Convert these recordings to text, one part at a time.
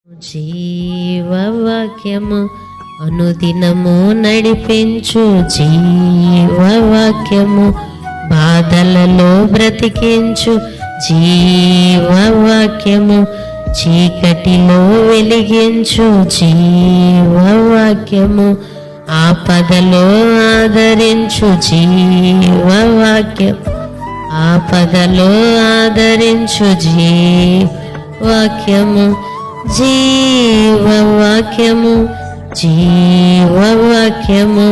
జీవవాక్యము అనుదినము నడిపించు జీవవాక్యము బాధలలో బ్రతికించు జీవవాక్యము చీకటిలో వెలిగించు జీవవాక్యము ఆపదలో ఆదరించు జీవవాక్యం ఆపదలో ఆదరించు జీవవాక్యము జీవవాక్యము జీవవాక్యము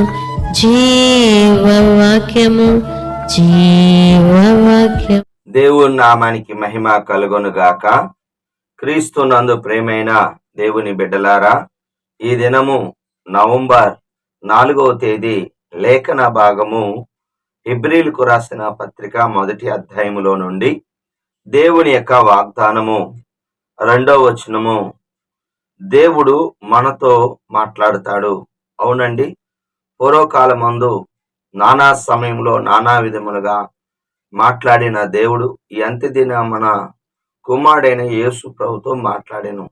జీవవాక్యము జీవవాక్యం. దేవుని నామానికి మహిమ కలుగొనుగాక. క్రీస్తునందు ప్రేమైన దేవుని బిడ్డలారా, ఈ దినము నవంబర్ 4వ తేదీ లేఖన భాగము హెబ్రీయులకు రాసిన పత్రిక 1వ అధ్యాయములో నుండి దేవుని యొక్క వాగ్దానము 2వ వచనము. దేవుడు మనతో మాట్లాడతాడు. అవునండి, పూర్వకాలమందు నానా సమయంలో నానా విధములుగా మాట్లాడిన దేవుడు ఈ అంత్యదిన మన కుమారుడైన యేసు ప్రభుతో మాట్లాడాను.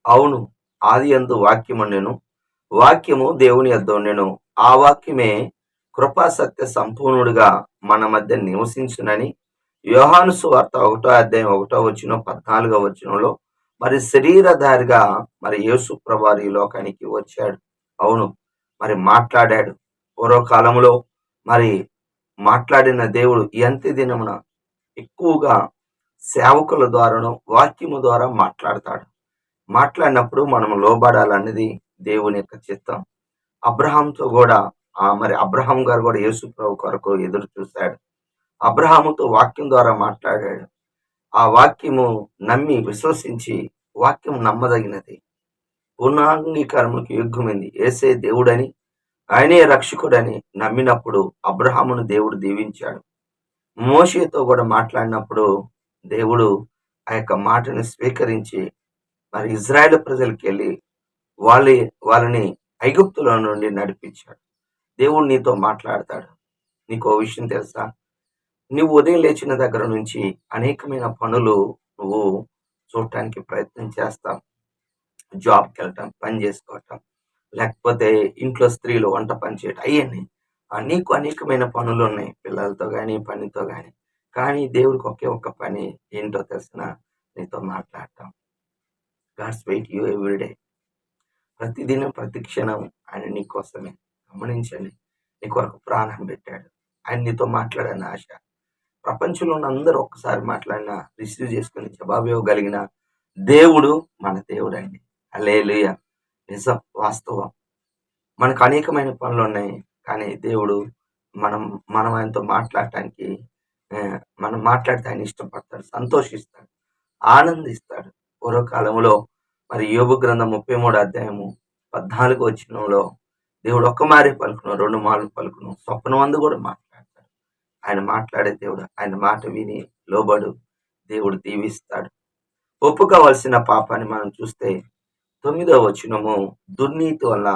అవును, ఆది యందు వాక్యముండెను, వాక్యము దేవుని యొద్ద ఉండెను, ఆ వాక్యమే కృపాసత్య సంపూర్ణుడిగా మన మధ్య నివసించునని యోహాను సువార్త 1వ అధ్యాయం 1వ వచనం 14వ వచనంలో మరి శరీరధారిగా మరి యేసు ప్రభువారు ఈ లోకానికి వచ్చాడు. అవును, మరి మాట్లాడాడు. పూర్వకాలంలో మరి మాట్లాడిన దేవుడు ఈ అంత్య దినమున ఎక్కువగా సేవకుల ద్వారాను వాక్యము ద్వారా మాట్లాడతాడు. మాట్లాడినప్పుడు మనం లోబడాలన్నది దేవుని యొక్క చిత్తం. అబ్రహాంతో కూడా మరి అబ్రహాం గారు కూడా యేసు ప్రభు కొరకు ఎదురు చూశాడు. అబ్రహాముతో వాక్యం ద్వారా మాట్లాడాడు. ఆ వాక్యము నమ్మి విశ్వసించి వాక్యం నమ్మదగినది, పూర్ణాంగీకారములకు యోగ్యమైంది, యేసే దేవుడని ఆయనే రక్షకుడని నమ్మినప్పుడు అబ్రహామును దేవుడు దీవించాడు. మోషేతో కూడా మాట్లాడినప్పుడు దేవుడు ఆ యొక్క మాటను స్వీకరించి మరి ఇజ్రాయేల్ ప్రజలకి వెళ్ళి వాళ్ళని ఐగుప్తులో నుండి నడిపించాడు. దేవుడు నీతో మాట్లాడతాడు. నీకు ఓ విషయం తెలుసా? నువ్వు ఉదయం లేచిన దగ్గర నుంచి అనేకమైన పనులు నువ్వు చూడటానికి ప్రయత్నం చేస్తాం. జాబ్కి వెళ్ళటం, పని చేసుకోవటం, లేకపోతే ఇంట్లో స్త్రీలు వంట పని చేయటం, అవన్నీ నీకు అనేకమైన పనులు ఉన్నాయి, పిల్లలతో కానీ పనితో కానీ. కానీ దేవుడికి ఒకే ఒక్క పని ఏంటో తెలిసిన, నీతో మాట్లాడటం. God's wait you everyday. ప్రతిదినం ప్రతి క్షణం ఆయన నీకోసమే. గమనించండి, నీ కొరకు ప్రాణం పెట్టాడు. ఆయన నీతో మాట్లాడని ఆశ. ప్రపంచంలో ఉన్న అందరూ ఒక్కసారి మాట్లాడినా రిసీవ్ చేసుకుని జవాబు ఇవ్వగలిగిన దేవుడు మన దేవుడు అండి. హల్లెలూయా. నిజం, వాస్తవం. మనకు అనేకమైన పనులు ఉన్నాయి, కానీ దేవుడు మనం ఆయనతో మాట్లాడటానికి మనం మాట్లాడితే ఆయన ఇష్టపడతాడు, సంతోషిస్తాడు, ఆనందిస్తాడు. పూర్వకాలంలో మరి యోబు గ్రంథం 33వ అధ్యాయము 14వ వచనంలో దేవుడు ఒక్క మారే పలుకును, 2 మార్లు పలుకును, స్వప్నమందు కూడా మాట్లాడతాడు. ఆయన మాట్లాడే దేవుడు. ఆయన మాట విని లోబడు, దేవుడు దీవిస్తాడు. ఒప్పుకోవలసిన పాపాన్ని మనం చూస్తే 9వ వచనము, దుర్నీతి వల్ల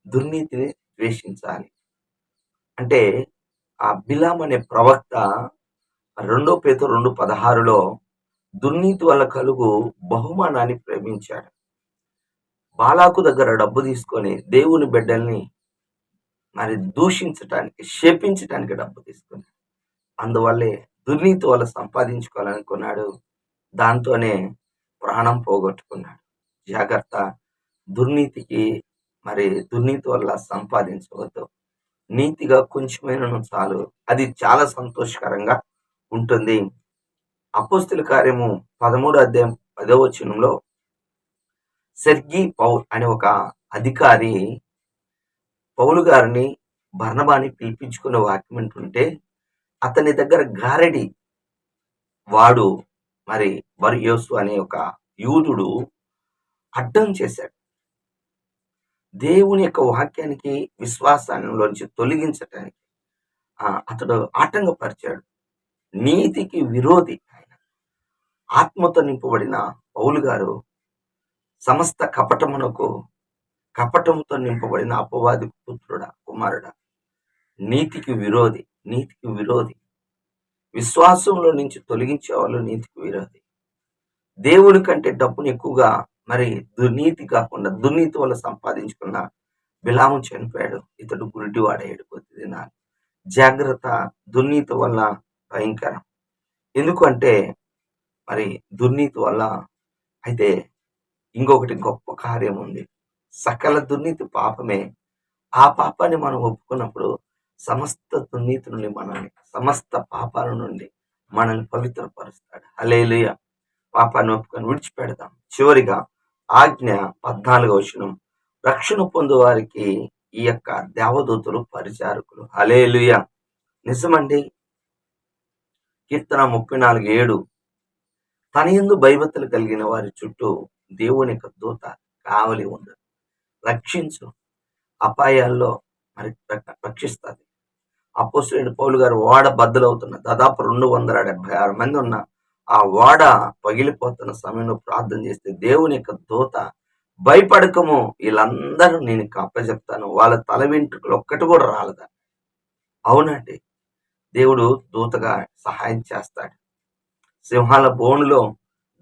దుర్నీతిని ద్వేషించాలి. అంటే ఆ బిలాం అనే ప్రవక్త 2 పేతురు 2:16లో దుర్నీతి వల్ల కలుగు బహుమానాన్ని ప్రేమించాడు. బాలాకు దగ్గర డబ్బు తీసుకొని దేవుని బిడ్డల్ని మరి దూషించటానికి, శపించటానికి డబ్బు తీసుకున్నాడు. అందువల్లే దుర్నీతి వల్ల సంపాదించుకోవాలనుకున్నాడు. దాంతోనే ప్రాణం పోగొట్టుకున్నాడు. జాగ్రత్త, దుర్నీతి వల్ల సంపాదించవద్దు. నీతిగా కొంచెమైనను చాలు, అది చాలా సంతోషకరంగా ఉంటుంది. అపోస్తుల కార్యము 13వ అధ్యాయం 10వ వచనంలో సెర్గీ పౌల్ అనే ఒక అధికారి పౌలు గారిని బర్నబాని పిలిపించుకునే వాక్యం వింటుంటే అతని దగ్గర గారడి వాడు మరి బర్యోసు అనే ఒక యూదుడు అడ్డం చేశాడు. దేవుని యొక్క వాక్యానికి విశ్వాసాన్ని తొలగించటానికి అతడు ఆటంకపరిచాడు. నీతికి విరోధి ఆయన. ఆత్మతో నింపబడిన పౌలు గారు సమస్త కపటంతో నింపబడిన అపవాది కుమారుడా, నీతికి విరోధి. విశ్వాసంలో నుంచి తొలగించే వాళ్ళు నీతికి విరోధి. దేవుని కంటే డబ్బుని ఎక్కువగా మరి దుర్నీతి కాకుండా దుర్నీతి వల్ల సంపాదించుకున్న బిలాము చనిపోయాడు. ఇతడు గురిటివాడయ్యాడు కొద్ది దినాలు. జాగ్రత్త, దుర్నీతి వల్ల భయంకరం. ఎందుకంటే మరి దుర్నీతి వల్ల అయితే ఇంకొకటి గొప్ప కార్యం ఉంది. సకల దుర్నీతి పాపమే. ఆ పాపాన్ని మనం ఒప్పుకున్నప్పుడు సమస్త దుర్నీతి నుండి సమస్త పాపాల నుండి మనల్ని పవిత్రపరుస్తాడు. హల్లెలూయా. పాపాన్ని ఒప్పుకొని విడిచిపెడదాం. చివరిగా ఆజ్ఞ 14వ వచనం, రక్షణ పొందు వారికి ఈ యొక్క దేవదూతలు పరిచారకులు. హల్లెలూయా. నిజమండి. కీర్తన 34:7, తన యందు భయభక్తులు కలిగిన వారి చుట్టూ దేవుని యొక్క దూత కావలి ఉంది, రక్షించు, అపాయాల్లో మరి రక్షిస్తుంది. అపోస్తలుడైన పౌలు గారు ఓడ బద్దలవుతున్న దాదాపు 276 మంది ఉన్న ఆ ఓడ పగిలిపోతున్న సమయంలో ప్రార్థన చేస్తే దేవుని యొక్క దూత, భయపడకము, వీళ్ళందరూ నేను అప్పచెప్తాను, వాళ్ళ తల వెంట్రుకలు ఒక్కటి కూడా రాలదా. అవునండి, దేవుడు దూతగా సహాయం చేస్తాడు. సింహాల బోనులో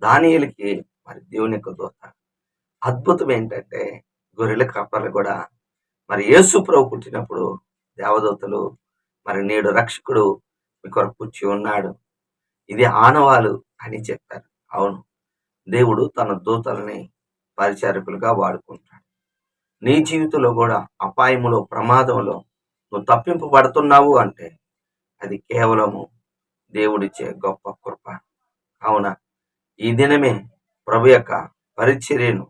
దానియేలుకి మరి దేవుని యొక్క దూత. అద్భుతం ఏంటంటే గొర్రెల కాపర్లు కూడా మరి యేసు ప్రభు పుట్టినప్పుడు దేవదూతలు మరి నేడు రక్షకుడు మీ కొరకు పుచ్చి ఉన్నాడు, ఇది ఆనవాలు అని చెప్పారు. అవును, దేవుడు తన దూతల్ని పరిచారకులుగా వాడుకుంటాడు. నీ జీవితంలో కూడా అపాయములో, ప్రమాదంలో నువ్వు తప్పింపబడుతున్నావు అంటే అది కేవలము దేవుడిచ్చే గొప్ప కృప. అవునా, ఈ దినమే ప్రభు యొక్క పరిచర్యను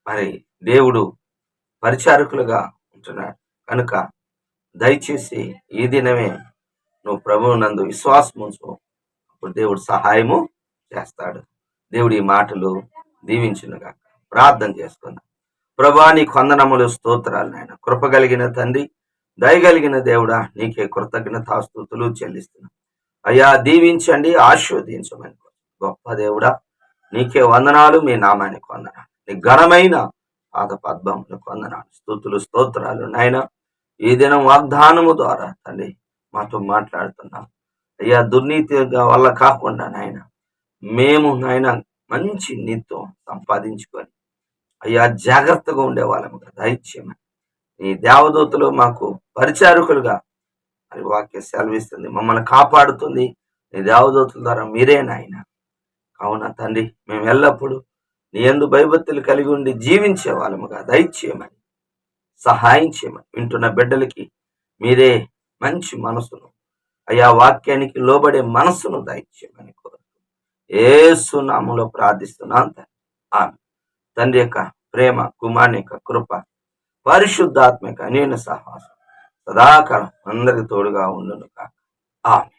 మరి దేవుడు పరిచారకులుగా ఉంటున్నాడు కనుక దయచేసి ఈ దినమే నువ్వు ప్రభువు నందు విశ్వాసం ఉంచు, అప్పుడు దేవుడు సహాయము చేస్తాడు. దేవుడి ఈ మాటలు దీవించునుగా. ప్రార్థన చేసుకుందాం. ప్రభా, నీ వందనములు, స్తోత్రాలు నాయన. కృప కలిగిన తండ్రి, దయగలిగిన దేవుడా, నీకే కృతజ్ఞతాస్తుతులు చెల్లిస్తున్నాం అయ్యా. దీవించండి, ఆశీర్వదించమని గొప్ప దేవుడా, నీకే వందనాలు, మీ నామానికి వందనాలు, నీ ఘనమైన పాద పద్మములకు వందనాలు, స్తుతులు, స్తోత్రాలు నాయన. ఈ దినం వాగ్దానము ద్వారా తండ్రి మాతో మాట్లాడుతున్నాం అయ్యా. దుర్నీతి వల్ల కాకుండా నాయన మేము నాయన మంచి నీతో సంపాదించుకొని అయ్యా జాగ్రత్తగా ఉండేవాళ్ళముగా దయచేయమని నీ దేవదూతలు మాకు పరిచారకులుగా మరి వాక్య సెలవిస్తుంది, మమ్మల్ని కాపాడుతుంది నీ దేవదూతల ద్వారా మీరే నాయన. అవునా తండ్రి, మేము ఎల్లప్పుడూ నీ యందు భయభక్తులు కలిగి ఉండి జీవించే వాళ్ళముగా దయచేయమని, సహాయం చేయమని వింటున్న బిడ్డలకి మీరే మంచి మనసును అయ్యా, వాక్యానికి లోబడే మనసును దయచేయమని కోరుతూ యేసు నామములో ప్రార్థిస్తున్నాను ఆమె. తండ్రి యొక్క ప్రేమ, కుమారుని యొక్క కృప, పరిశుద్ధాత్మ యొక్క అన్యోన్య సహవాసం సదాకాలం అందరికి తోడుగా ఉండును కాక. ఆమె.